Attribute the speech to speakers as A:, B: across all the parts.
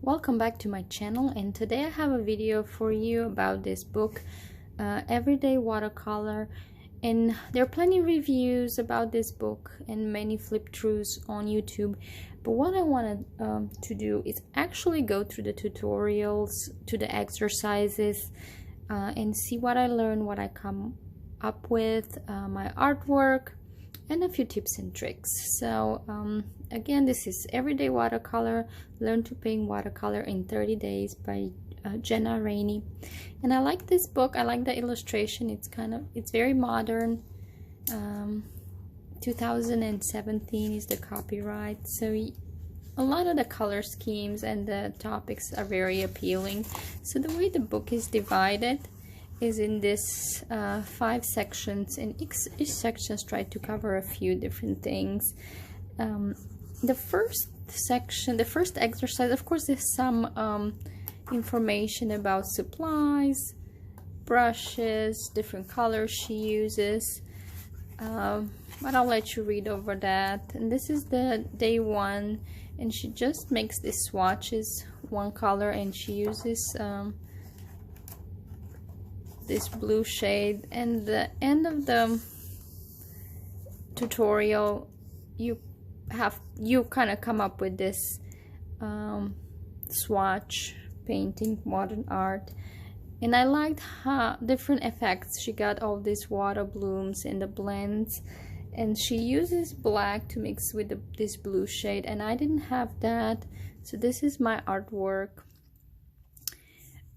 A: Welcome back to my channel, and today I have a video for you about this book, Everyday Watercolor. And there are plenty of reviews about this book and many flip-throughs on YouTube, but what I wanted to do is actually go through the tutorials, to the exercises, and see what I learned, what I come up with, my artwork, and a few tips and tricks. So again, this is Everyday Watercolor, Learn to Paint Watercolor in 30 Days by Jenna Rainey. And I like this book. I like the illustration. It's very modern. 2017 is the copyright, so a lot of the color schemes and the topics are very appealing. So the way the book is divided is in this 5 sections, and each section tries to cover a few different things. The first section, the first exercise, of course, there's some information about supplies, brushes, different colors she uses, but I'll let you read over that. And this is the day 1, and she just makes these swatches, one color, and she uses this blue shade. And the end of the tutorial, you kind of come up with this swatch painting, modern art. And I liked how different effects she got, all these water blooms and the blends, and she uses black to mix with this blue shade, and I didn't have that, so this is my artwork.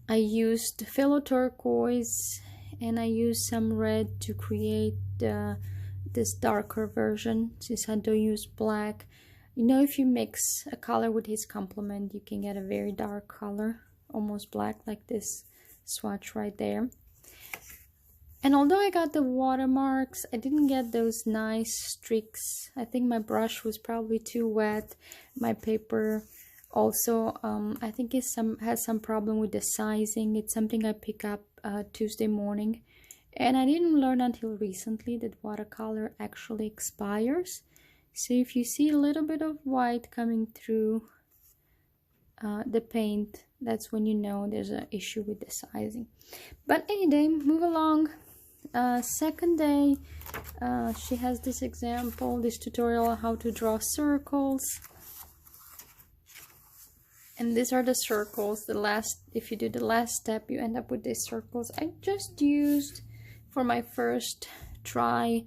A: I used phthalo turquoise and I used some red to create this darker version, since I don't use black. You know, if you mix a color with his complement, you can get a very dark color, almost black, like this swatch right there. And although I got the watermarks, I didn't get those nice streaks. I think my brush was probably too wet. My paper also, I think it has some problem with the sizing. It's something I pick up Tuesday morning, and I didn't learn until recently that watercolor actually expires. So if you see a little bit of white coming through the paint, that's when you know there's an issue with the sizing. But any day, move along. Second day, she has this example, this tutorial on how to draw circles. And these are the circles. If you do the last step, you end up with these circles. I just used, for my first try,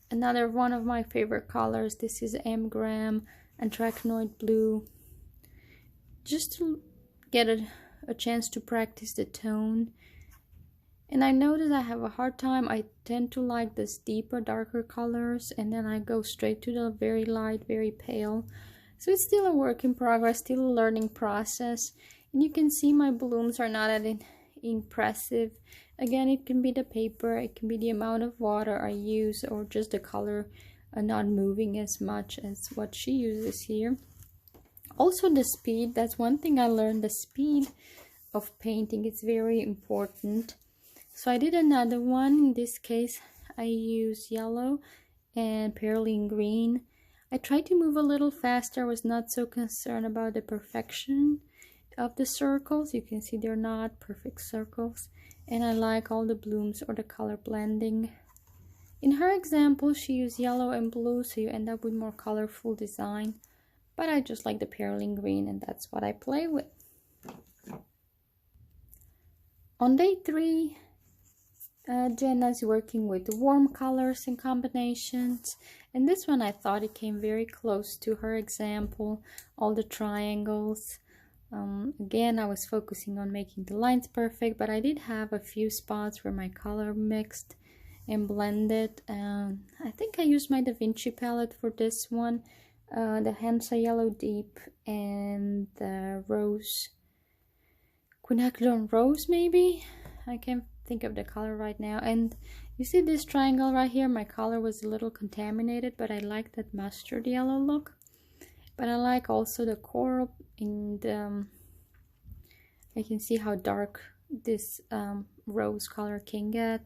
A: another one of my favorite colors. This is Amgram Anthracnoid Blue, just to get a chance to practice the tone. And I notice I have a hard time. I tend to like this deeper, darker colors, and then I go straight to the very light, very pale. So it's still a work in progress, still a learning process. And you can see my blooms are not that impressive. Again, it can be the paper, it can be the amount of water I use, or just the color not moving as much as what she uses here. Also the speed, that's one thing I learned, the speed of painting is very important. So I did another one. In this case, I use yellow and perylene green. I tried to move a little faster. I was not so concerned about the perfection of the circles. You can see they're not perfect circles. And I like all the blooms or the color blending. In her example, she used yellow and blue, so you end up with more colorful design. But I just like the perylene green, and that's what I play with. On day 3, Jenna's working with warm colors and combinations, and this one I thought it came very close to her example, all the triangles. Again, I was focusing on making the lines perfect, but I did have a few spots where my color mixed and blended. I think I used my Da Vinci palette for this one, the Hansa Yellow Deep and the Rose, Quinacridone Rose maybe? I can't think of the color right now. And you see this triangle right here, my color was a little contaminated, but I like that mustard yellow look. But I like also the coral, and I can see how dark this rose color can get,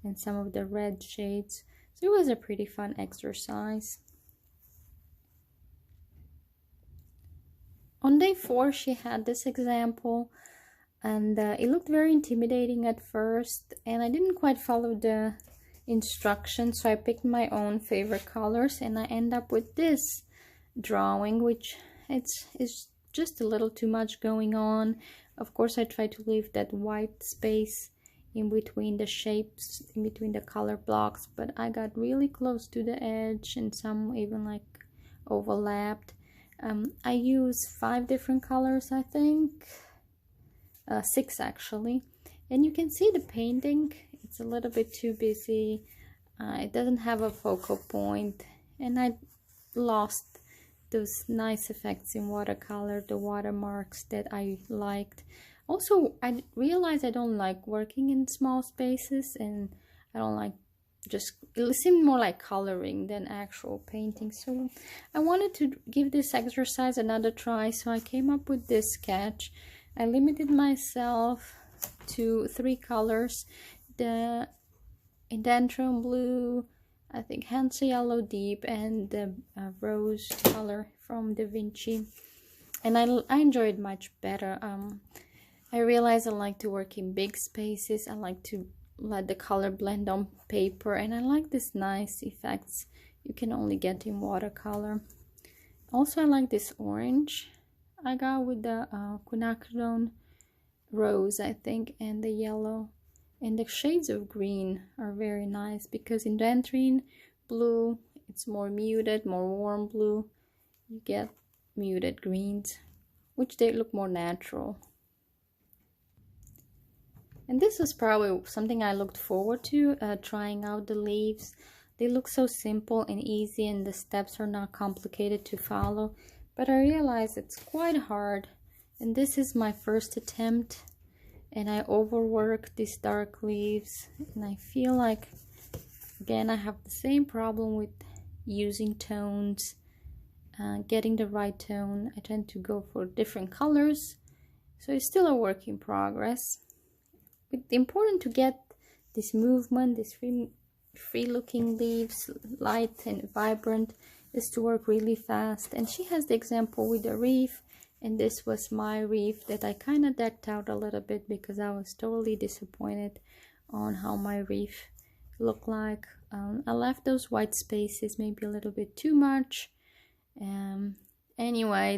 A: and some of the red shades. So it was a pretty fun exercise. On day 4 she had this example, and it looked very intimidating at first, and I didn't quite follow the instructions, so I picked my own favorite colors, and I end up with this drawing, which it's just a little too much going on. Of course, I try to leave that white space in between the shapes, in between the color blocks, but I got really close to the edge, and some even like overlapped. I use 5 different colors, I think, 6 actually, and you can see the painting, it's a little bit too busy. It doesn't have a focal point, and I lost those nice effects in watercolor, the watermarks that I liked. Also, I realized I don't like working in small spaces, and I don't like, just it seemed more like coloring than actual painting. So I wanted to give this exercise another try, so I came up with this sketch. I limited myself to 3 colors, the Indantron blue, I think Hansa Yellow Deep, and the rose color from Da Vinci, and I enjoyed much better. I realized I like to work in big spaces. I like to let the color blend on paper, and I like these nice effects you can only get in watercolor. Also, I like this orange I got with the quinacridone rose, I think, and the yellow. And the shades of green are very nice, because in Indantron blue, it's more muted, more warm blue. You get muted greens, which they look more natural. And this is probably something I looked forward to, trying out the leaves. They look so simple and easy, and the steps are not complicated to follow. But I realize it's quite hard, and this is my first attempt, and I overworked these dark leaves, and I feel like, again, I have the same problem with using tones, getting the right tone. I tend to go for different colors, so it's still a work in progress. It's important to get this movement, these free looking leaves, light and vibrant, is to work really fast. And she has the example with the reef, and this was my reef that I kind of decked out a little bit because I was totally disappointed on how my reef looked like. I left those white spaces maybe a little bit too much. Anyway, I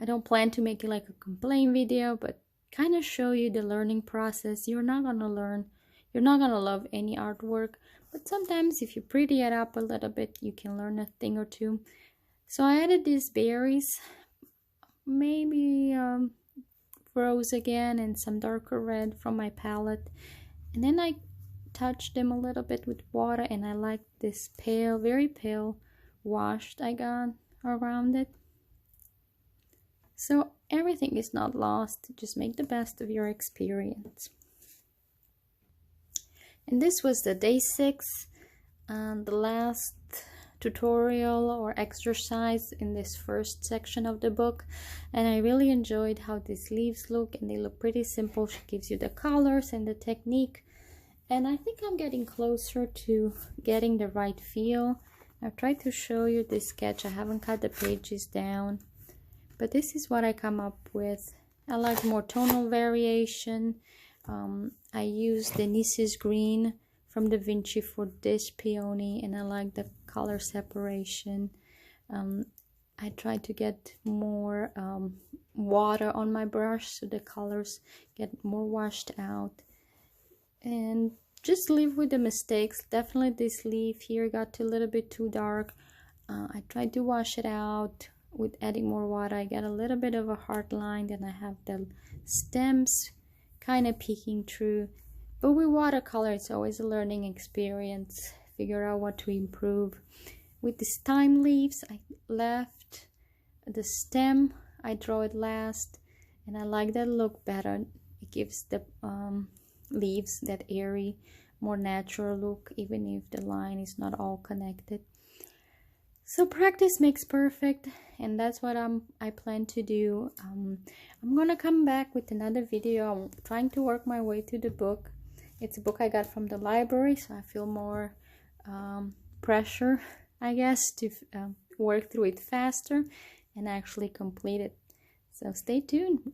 A: don't plan to make it like a complaint video, but kind of show you the learning process. You're not gonna love any artwork, but sometimes if you pretty it up a little bit, you can learn a thing or two. So I added these berries, maybe rose again, and some darker red from my palette, and then I touched them a little bit with water, and I like this pale, very pale washed I got around it. So everything is not lost, just make the best of your experience. And this was the day 6, and the last tutorial or exercise in this first section of the book, and I really enjoyed how these leaves look, and they look pretty simple. She gives you the colors and the technique, and I think I'm getting closer to getting the right feel. I've tried to show you this sketch. I haven't cut the pages down, but this is what I come up with. I like more tonal variation. I used the Nice's green from Da Vinci for this peony, and I like the color separation. I tried to get more water on my brush so the colors get more washed out, and just live with the mistakes. Definitely this leaf here got a little bit too dark. I tried to wash it out with adding more water. I get a little bit of a hard line, then I have the stems kind of peeking through. But with watercolor, it's always a learning experience. Figure out what to improve. With these thyme leaves, I left the stem. I draw it last, and I like that look better. It gives the leaves that airy, more natural look, even if the line is not all connected. So practice makes perfect, and that's what I plan to do. I'm gonna come back with another video. I'm trying to work my way through the book. It's a book I got from the library, so I feel more pressure, I guess, to work through it faster. and actually complete it. So stay tuned.